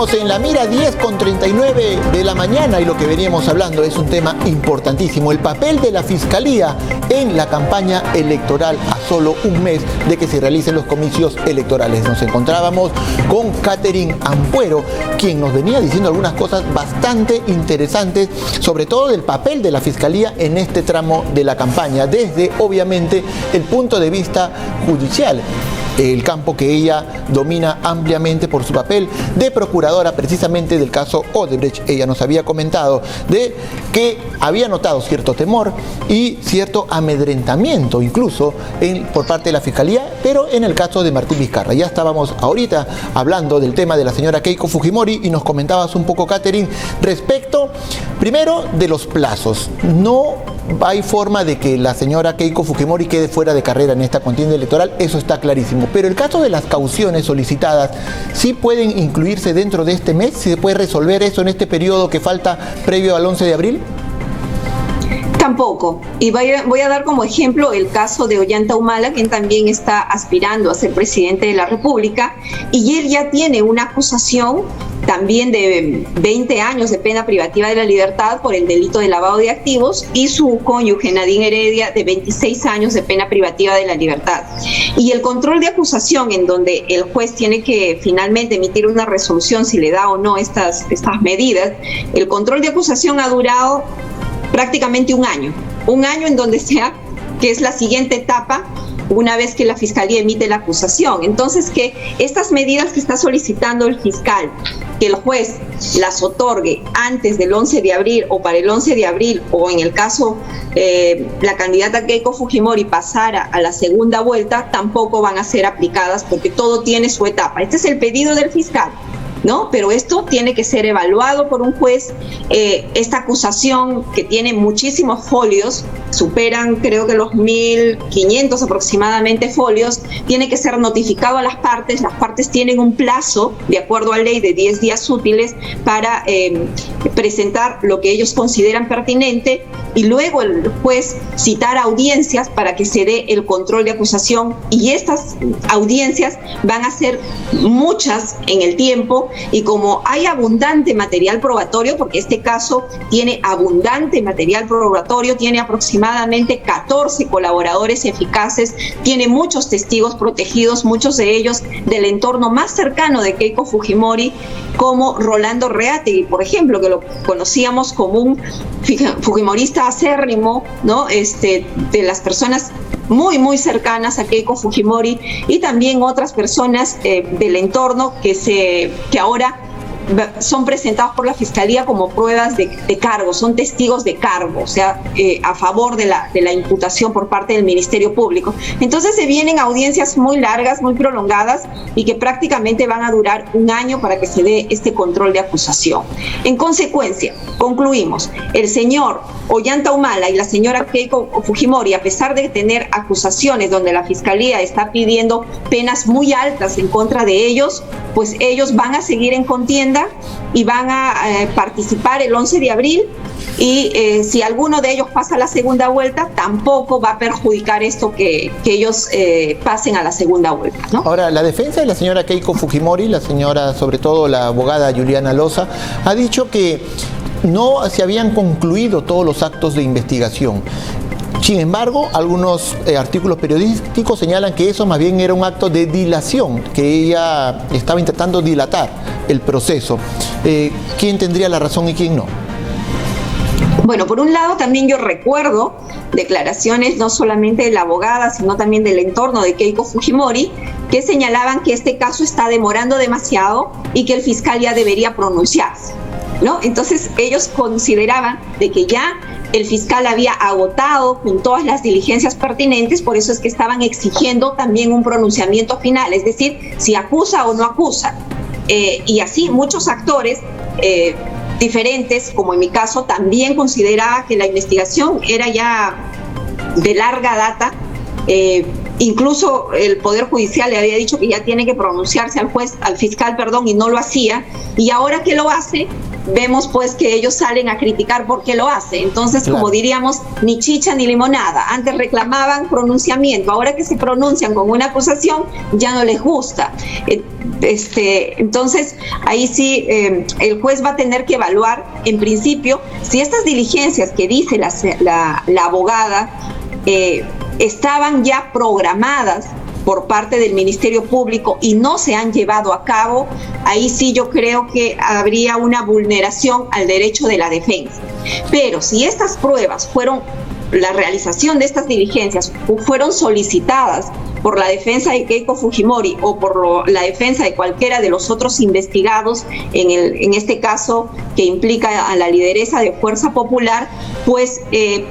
Seguimos en La Mira, 10:39 de la mañana, y lo que veníamos hablando es un tema importantísimo: el papel de la Fiscalía en la campaña electoral a solo un mes de que se realicen los comicios electorales. Nos encontrábamos con Catherine Ampuero, quien nos venía diciendo algunas cosas bastante interesantes, sobre todo del papel de la Fiscalía en este tramo de la campaña, desde obviamente el punto de vista judicial, el campo que ella domina ampliamente por su papel de procuradora precisamente del caso Odebrecht. Ella nos había comentado de que había notado cierto temor y cierto amedrentamiento incluso por parte de la Fiscalía, pero en el caso de Martín Vizcarra. Ya estábamos ahorita hablando del tema de la señora Keiko Fujimori y nos comentabas un poco, Catherine, respecto primero de los plazos. No hay forma de que la señora Keiko Fujimori quede fuera de carrera en esta contienda electoral, eso está clarísimo. Pero el caso de las cauciones solicitadas, ¿sí pueden incluirse dentro de este mes? ¿Sí se puede resolver eso en este periodo que falta previo al 11 de abril? Tampoco. Y voy a dar como ejemplo el caso de Ollanta Humala, quien también está aspirando a ser presidente de la República, y él ya tiene una acusación también de 20 años de pena privativa de la libertad por el delito de lavado de activos, y su cónyuge Nadine Heredia de 26 años de pena privativa de la libertad. Y el control de acusación, en donde el juez tiene que finalmente emitir una resolución si le da o no estas medidas, el control de acusación ha durado prácticamente un año en donde sea, que es la siguiente etapa una vez que la Fiscalía emite la acusación. Entonces, que estas medidas que está solicitando el fiscal, que el juez las otorgue antes del 11 de abril o para el 11 de abril, o en el caso la candidata Keiko Fujimori pasara a la segunda vuelta, tampoco van a ser aplicadas porque todo tiene su etapa. Este es el pedido del fiscal, ¿no? Pero esto tiene que ser evaluado por un juez. Esta acusación, que tiene muchísimos folios, superan creo que los 1.500 aproximadamente folios, tiene que ser notificado a las partes tienen un plazo, de acuerdo a ley, de 10 días útiles para presentar lo que ellos consideran pertinente, y luego el juez citar audiencias para que se dé el control de acusación, y estas audiencias van a ser muchas en el tiempo. Y como hay abundante material probatorio, porque este caso tiene abundante material probatorio, tiene aproximadamente 14 colaboradores eficaces, tiene muchos testigos protegidos, muchos de ellos del entorno más cercano de Keiko Fujimori, como Rolando Reategui, por ejemplo, que lo conocíamos como un fujimorista acérrimo, ¿no? De las personas muy, muy cercanas a Keiko Fujimori, y también otras personas del entorno que ahora son presentados por la Fiscalía como pruebas de cargo, son testigos de cargo, o sea, a favor de la imputación por parte del Ministerio Público. Entonces se vienen audiencias muy largas, muy prolongadas, y que prácticamente van a durar un año para que se dé este control de acusación. En consecuencia, concluimos, el señor Ollanta Humala y la señora Keiko Fujimori, a pesar de tener acusaciones donde la Fiscalía está pidiendo penas muy altas en contra de ellos, pues ellos van a seguir en contienda y van a participar el 11 de abril, y si alguno de ellos pasa a la segunda vuelta, tampoco va a perjudicar esto que ellos pasen a la segunda vuelta, ¿no? Ahora, la defensa de la señora Keiko Fujimori, la señora, sobre todo la abogada Juliana Loza, ha dicho que no se habían concluido todos los actos de investigación. Sin embargo, algunos artículos periodísticos señalan que eso más bien era un acto de dilación, que ella estaba intentando dilatar el proceso. ¿Quién tendría la razón y quién no? Bueno, por un lado también yo recuerdo declaraciones no solamente de la abogada, sino también del entorno de Keiko Fujimori, que señalaban que este caso está demorando demasiado y que el fiscal ya debería pronunciarse, ¿no? Entonces ellos consideraban de que ya el fiscal había agotado con todas las diligencias pertinentes, por eso es que estaban exigiendo también un pronunciamiento final, es decir, si acusa o no acusa. Y así muchos actores diferentes, como en mi caso, también consideraba que la investigación era ya de larga data. Incluso el Poder Judicial le había dicho que ya tiene que pronunciarse al fiscal, y no lo hacía. Y ahora que lo hace, vemos pues que ellos salen a criticar por qué lo hace. Entonces, claro, como diríamos, ni chicha ni limonada. Antes reclamaban pronunciamiento, ahora que se pronuncian con una acusación ya no les gusta. Entonces, ahí sí el juez va a tener que evaluar, en principio, si estas diligencias que dice la abogada estaban ya programadas por parte del Ministerio Público y no se han llevado a cabo. Ahí sí yo creo que habría una vulneración al derecho de la defensa. Pero si estas pruebas la realización de estas diligencias fueron solicitadas por la defensa de Keiko Fujimori o por la defensa de cualquiera de los otros investigados, en este caso que implica a la lideresa de Fuerza Popular, pues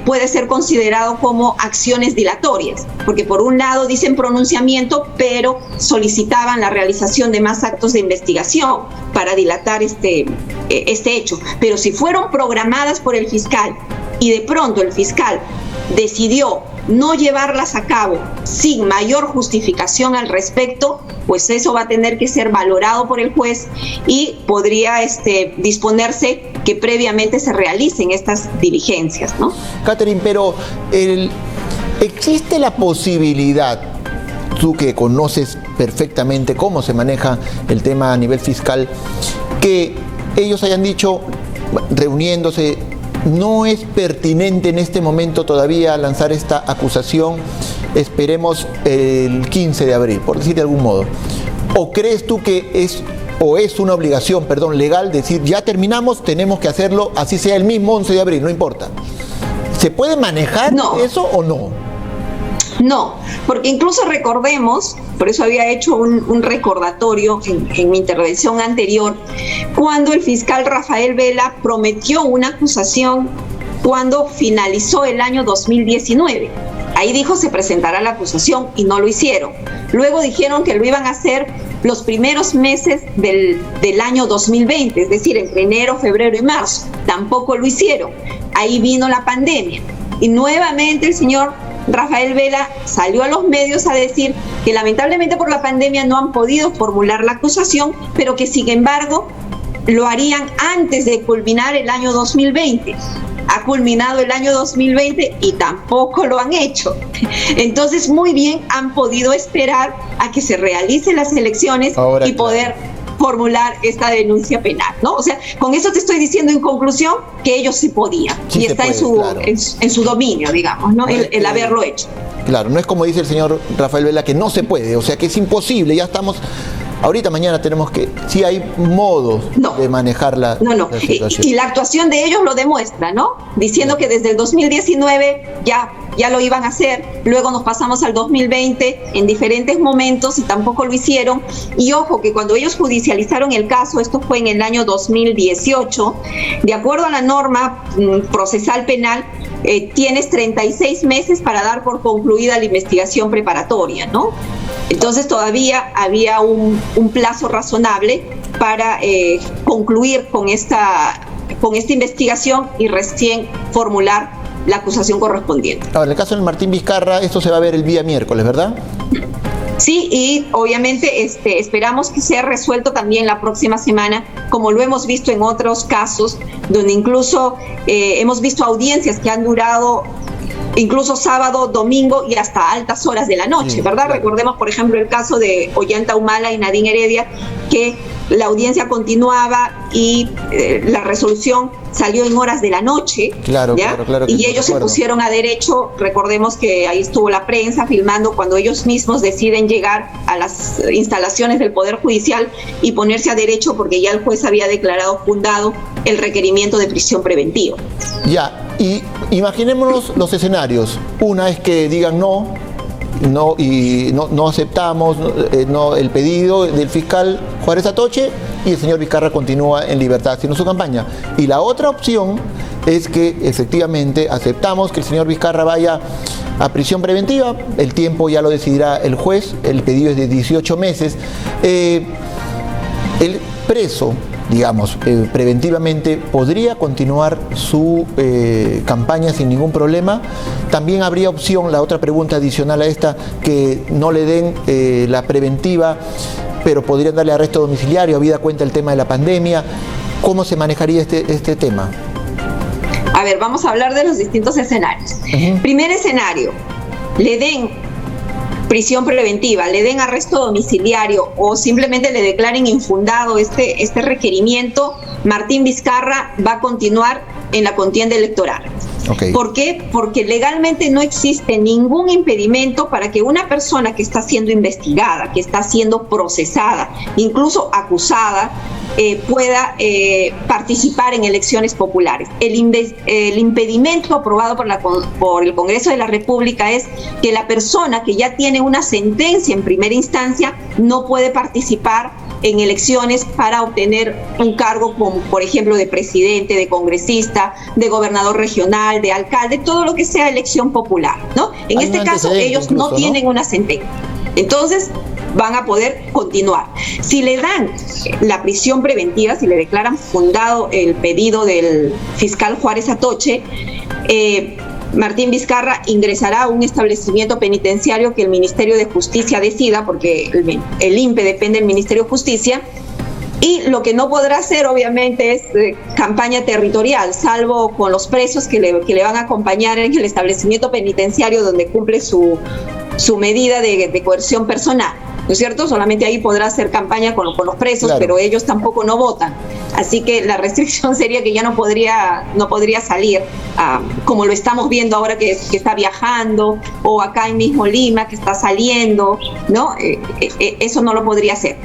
puede ser considerado como acciones dilatorias, porque por un lado dicen pronunciamiento, pero solicitaban la realización de más actos de investigación para dilatar este hecho. Pero si fueron programadas por el fiscal y de pronto el fiscal decidió no llevarlas a cabo sin mayor justificación al respecto, pues eso va a tener que ser valorado por el juez y podría disponerse que previamente se realicen estas diligencias, ¿no? Catherine, pero ¿existe la posibilidad, tú que conoces perfectamente cómo se maneja el tema a nivel fiscal, que ellos hayan dicho, reuniéndose, no es pertinente en este momento todavía lanzar esta acusación, esperemos el 15 de abril, por decir de algún modo? ¿O crees tú que es una obligación, legal, decir ya terminamos, tenemos que hacerlo, así sea el mismo 11 de abril, no importa? ¿Se puede manejar eso o no? No, porque incluso recordemos, por eso había hecho un recordatorio en mi intervención anterior, cuando el fiscal Rafael Vela prometió una acusación cuando finalizó el año 2019. Ahí dijo se presentará la acusación y no lo hicieron. Luego dijeron que lo iban a hacer los primeros meses del año 2020, es decir, entre enero, febrero y marzo. Tampoco lo hicieron. Ahí vino la pandemia. Y nuevamente el señor Rafael Vela salió a los medios a decir que lamentablemente por la pandemia no han podido formular la acusación, pero que sin embargo lo harían antes de culminar el año 2020. Ha culminado el año 2020 y tampoco lo han hecho. Entonces, muy bien, han podido esperar a que se realicen las elecciones y poder formular esta denuncia penal, ¿no? O sea, con eso te estoy diciendo en conclusión que ellos sí podían, y está en su dominio, digamos, ¿no? El haberlo hecho. Claro, no es como dice el señor Rafael Vela que no se puede, o sea que es imposible, ya estamos... Ahorita, mañana tenemos que... Sí hay modos de manejar la situación. Y la actuación de ellos lo demuestra, ¿no? Diciendo que desde el 2019 ya lo iban a hacer, luego nos pasamos al 2020 en diferentes momentos y tampoco lo hicieron. Y ojo, que cuando ellos judicializaron el caso, esto fue en el año 2018, de acuerdo a la norma procesal penal, tienes 36 meses para dar por concluida la investigación preparatoria, ¿no? Entonces todavía había un plazo razonable para concluir con esta investigación y recién formular la acusación correspondiente. Ahora, en el caso del Martín Vizcarra, esto se va a ver el día miércoles, ¿verdad? Sí, y obviamente esperamos que sea resuelto también la próxima semana, como lo hemos visto en otros casos, donde incluso hemos visto audiencias que han durado incluso sábado, domingo y hasta altas horas de la noche, ¿verdad? Claro. Recordemos, por ejemplo, el caso de Ollanta Humala y Nadine Heredia, que la audiencia continuaba y la resolución salió en horas de la noche, claro, y ellos se pusieron a derecho. Recordemos que ahí estuvo la prensa filmando cuando ellos mismos deciden llegar a las instalaciones del Poder Judicial y ponerse a derecho porque ya el juez había declarado fundado el requerimiento de prisión preventiva. Ya, y imaginémonos los escenarios. Una es que digan no aceptamos el pedido del fiscal Juárez Atoche y el señor Vizcarra continúa en libertad haciendo su campaña. Y la otra opción es que efectivamente aceptamos que el señor Vizcarra vaya a prisión preventiva, el tiempo ya lo decidirá el juez, el pedido es de 18 meses. El preso, digamos, preventivamente podría continuar su campaña sin ningún problema. También habría opción, la otra pregunta adicional a esta, que no le den la preventiva, pero podrían darle arresto domiciliario, habida cuenta el tema de la pandemia. ¿cómo se manejaría este tema? A ver, vamos a hablar de los distintos escenarios. Primer escenario, le den prisión preventiva, le den arresto domiciliario o simplemente le declaren infundado este requerimiento, Martín Vizcarra va a continuar en la contienda electoral. Okay. ¿Por qué? Porque legalmente no existe ningún impedimento para que una persona que está siendo investigada, que está siendo procesada, incluso acusada, pueda participar en elecciones populares. El impedimento aprobado por el Congreso de la República es que la persona que ya tiene una sentencia en primera instancia no puede participar en elecciones para obtener un cargo como, por ejemplo, de presidente, de congresista, de gobernador regional, de alcalde, todo lo que sea elección popular, ¿no? En este caso, ellos incluso, no tienen una sentencia. Entonces, van a poder continuar. Si le dan la prisión preventiva, si le declaran fundado el pedido del fiscal Juárez Atoche, Martín Vizcarra ingresará a un establecimiento penitenciario que el Ministerio de Justicia decida, porque el INPE depende del Ministerio de Justicia, y lo que no podrá hacer obviamente es campaña territorial, salvo con los presos que le van a acompañar en el establecimiento penitenciario donde cumple su medida de coerción personal, ¿no es cierto? Solamente ahí podrá hacer campaña con los presos, claro, pero ellos tampoco no votan. Así que la restricción sería que ya no podría salir, como lo estamos viendo ahora que está viajando, o acá en mismo Lima que está saliendo, ¿no? Eso no lo podría hacer.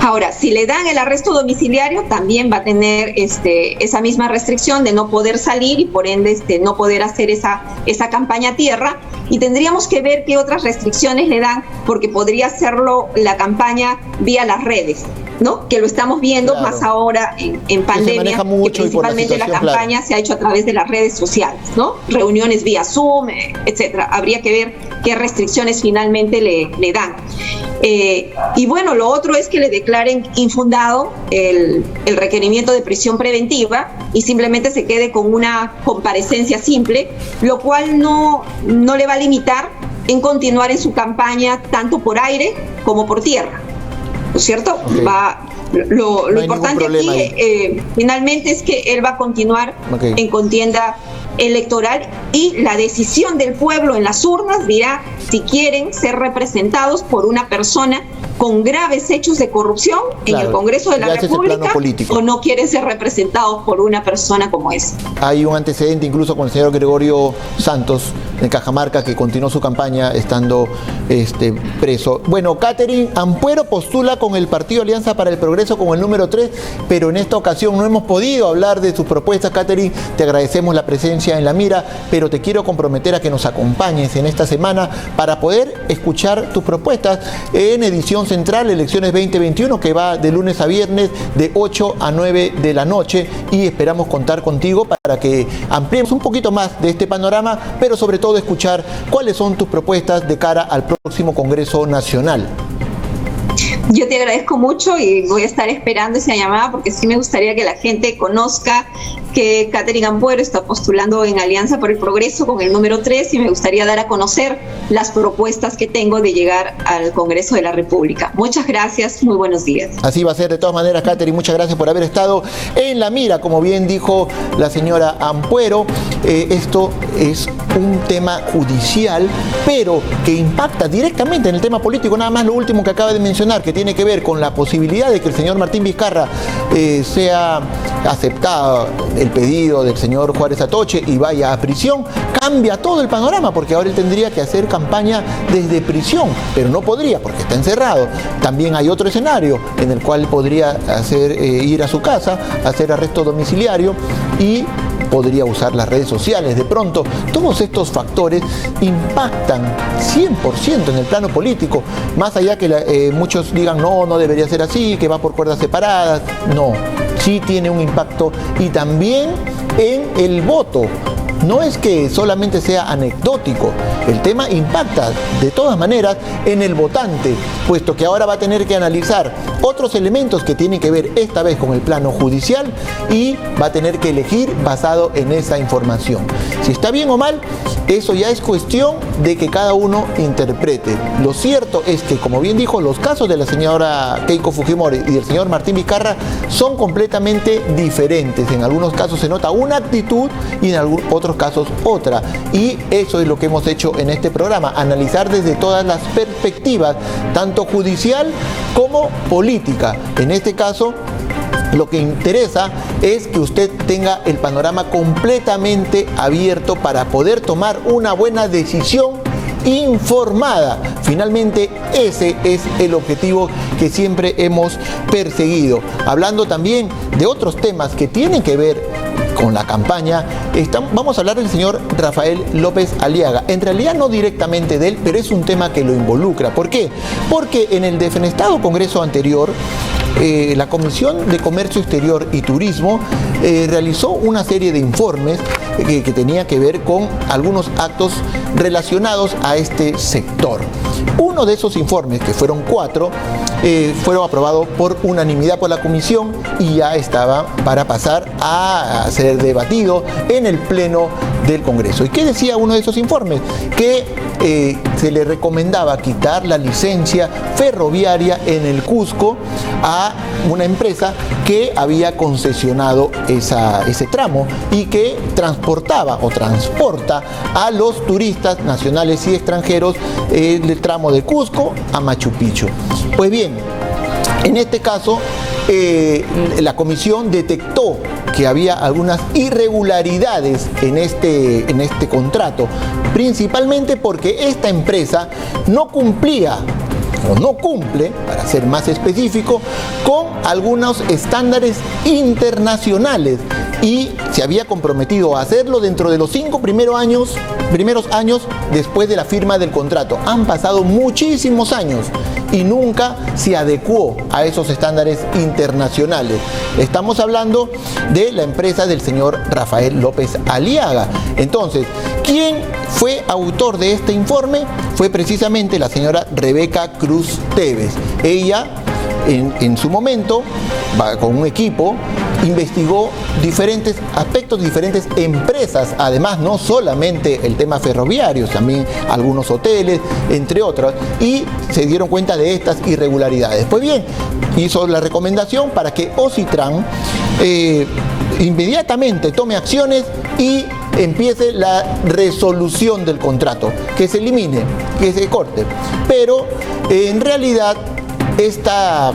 Ahora, si le dan el arresto domiciliario, también va a tener esa misma restricción de no poder salir y por ende no poder hacer esa campaña a tierra. Y tendríamos que ver qué otras restricciones le dan, porque podría hacerlo la campaña vía las redes, ¿no? Que lo estamos viendo, claro, más ahora en pandemia, que principalmente la campaña, claro, se ha hecho a través de las redes sociales, ¿no? Reuniones vía Zoom, etcétera. Habría que ver qué restricciones finalmente le dan. Y bueno, lo otro es que le declaren infundado el requerimiento de prisión preventiva y simplemente se quede con una comparecencia simple, lo cual no le va a limitar en continuar en su campaña tanto por aire como por tierra, ¿no es cierto? Okay. Lo importante aquí finalmente es que él va a continuar, okay, en contienda electoral, y la decisión del pueblo en las urnas dirá si quieren ser representados por una persona con graves hechos de corrupción, claro, en el Congreso de la República, o no quieren ser representados por una persona como esa. Hay un antecedente incluso con el señor Gregorio Santos de Cajamarca, que continuó su campaña estando preso. Bueno, Catherine Ampuero postula con el Partido Alianza para el Progreso con el número 3, pero en esta ocasión no hemos podido hablar de sus propuestas. Catherine, te agradecemos la presencia en La Mira, pero te quiero comprometer a que nos acompañes en esta semana para poder escuchar tus propuestas en edición central, elecciones 2021, que va de lunes a viernes de 8 a 9 de la noche, y esperamos contar contigo para que ampliemos un poquito más de este panorama, pero sobre todo escuchar cuáles son tus propuestas de cara al próximo Congreso Nacional. Yo te agradezco mucho y voy a estar esperando esa llamada, porque sí me gustaría que la gente conozca que Catherine Ampuero está postulando en Alianza por el Progreso con el número 3, y me gustaría dar a conocer las propuestas que tengo de llegar al Congreso de la República. Muchas gracias, muy buenos días. Así va a ser de todas maneras, Catherine, muchas gracias por haber estado en La Mira. Como bien dijo la señora Ampuero, esto es un tema judicial, pero que impacta directamente en el tema político. Nada más lo último que acaba de mencionar, que tiene que ver con la posibilidad de que el señor Martín Vizcarra sea aceptado el pedido del señor Juárez Atoche y vaya a prisión, cambia todo el panorama, porque ahora él tendría que hacer campaña desde prisión, pero no podría porque está encerrado. También hay otro escenario en el cual podría ir a su casa, hacer arresto domiciliario y podría usar las redes sociales. De pronto, todos estos factores impactan 100% en el plano político, más allá que muchos digan no debería ser así, que va por cuerdas separadas. No, sí tiene un impacto, y también en el voto. no es que solamente sea anecdótico, el tema impacta de todas maneras en el votante, puesto que ahora va a tener que analizar otros elementos que tienen que ver esta vez con el plano judicial y va a tener que elegir basado en esa información. Si está bien o mal, eso ya es cuestión de que cada uno interprete. Lo cierto es que, como bien dijo, los casos de la señora Keiko Fujimori y del señor Martín Vizcarra son completamente diferentes. En algunos casos se nota una actitud y en otros casos otra. Y eso es lo que hemos hecho en este programa, analizar desde todas las perspectivas, tanto judicial como política. En este caso, lo que interesa es que usted tenga el panorama completamente abierto para poder tomar una buena decisión informada. Finalmente, ese es el objetivo que siempre hemos perseguido. Hablando también de otros temas que tienen que ver con la campaña, vamos a hablar del señor Rafael López Aliaga. En realidad no directamente de él, pero es un tema que lo involucra. ¿Por qué? Porque en el defenestrado Congreso anterior, la Comisión de Comercio Exterior y Turismo realizó una serie de informes que tenía que ver con algunos actos relacionados a este sector. Uno de esos informes, que fueron 4, fueron aprobados por unanimidad por la Comisión y ya estaba para pasar a ser debatido en el Pleno del Congreso. ¿Y qué decía uno de esos informes? Que se le recomendaba quitar la licencia ferroviaria en el Cusco a una empresa que había concesionado ese tramo y que transportaba o transporta a los turistas nacionales y extranjeros del tramo de Cusco a Machu Picchu. Pues bien, en este caso, la comisión detectó que había algunas irregularidades en este contrato, principalmente porque esta empresa no cumplía o no cumple, para ser más específico, con algunos estándares internacionales y se había comprometido a hacerlo dentro de los 5 primeros años después de la firma del contrato. Han pasado muchísimos años y nunca se adecuó a esos estándares internacionales. Estamos hablando de la empresa del señor Rafael López Aliaga. Entonces, ¿quién fue autor de este informe? Fue precisamente la señora Rebeca Cruz Tevez. Ella, en su momento, con un equipo, investigó diferentes aspectos, diferentes empresas, además no solamente el tema ferroviario, también algunos hoteles, entre otros, y se dieron cuenta de estas irregularidades. Pues bien, hizo la recomendación para que Ocitran inmediatamente tome acciones y empiece la resolución del contrato, que se elimine, que se corte. Pero en realidad estas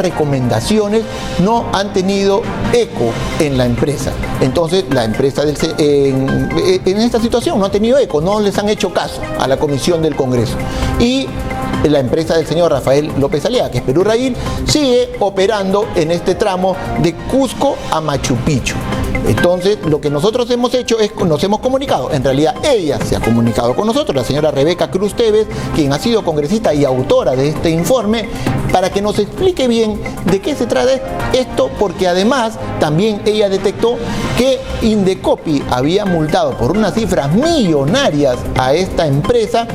recomendaciones no han tenido eco en la empresa. Entonces la empresa en esta situación no ha tenido eco, no les han hecho caso a la Comisión del Congreso. Y la empresa del señor Rafael López Aliaga, que es Perú Rail, sigue operando en este tramo de Cusco a Machu Picchu. Entonces, lo que nosotros hemos hecho es, nos hemos comunicado, en realidad ella se ha comunicado con nosotros, la señora Rebeca Cruz Tevez, quien ha sido congresista y autora de este informe, para que nos explique bien de qué se trata esto, porque además también ella detectó que Indecopi había multado por unas cifras millonarias a esta empresa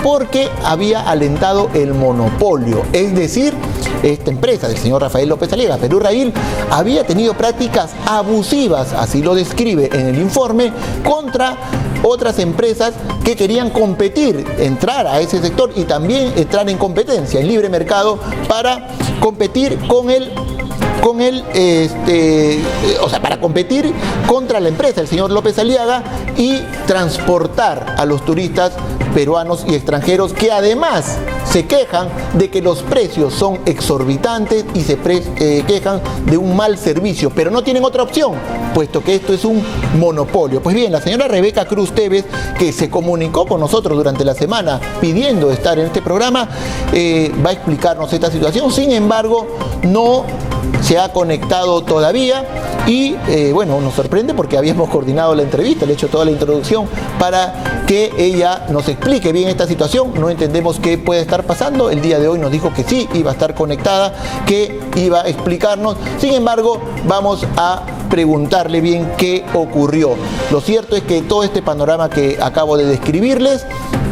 porque había alentado el monopolio, es decir, esta empresa del señor Rafael López Aliaga, Perú Rail, había tenido prácticas abusivas, así lo describe en el informe, contra otras empresas que querían competir, entrar a ese sector y también entrar en competencia, en libre mercado, para competir para competir contra la empresa, el señor López Aliaga, y transportar a los turistas peruanos y extranjeros que además se quejan de que los precios son exorbitantes y se quejan de un mal servicio, pero no tienen otra opción, puesto que esto es un monopolio. Pues bien, la señora Rebeca Cruz Tevez, que se comunicó con nosotros durante la semana pidiendo estar en este programa, va a explicarnos esta situación. Sin embargo, no se ha conectado todavía y bueno, nos sorprende porque habíamos coordinado la entrevista, le he hecho toda la introducción para que ella nos explique bien esta situación. No entendemos qué puede estar pasando. El día de hoy nos dijo que sí, iba a estar conectada, que iba a explicarnos. Sin embargo, vamos a preguntarle bien qué ocurrió. Lo cierto es que todo este panorama que acabo de describirles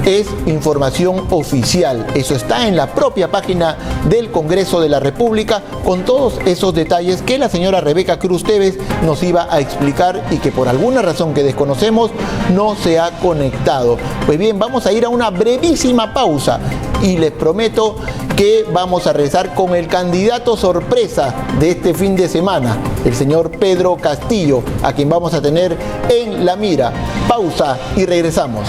es información oficial. Eso está en la propia página del Congreso de la República, con todos esos detalles que la señora Rebeca Cruz Tévez nos iba a explicar y que por alguna razón que desconocemos no se ha conectado. Pues bien, vamos a ir a una brevísima pausa y les prometo que vamos a regresar con el candidato sorpresa de este fin de semana, el señor Pedro Castillo, a quien vamos a tener en la mira. Pausa y regresamos.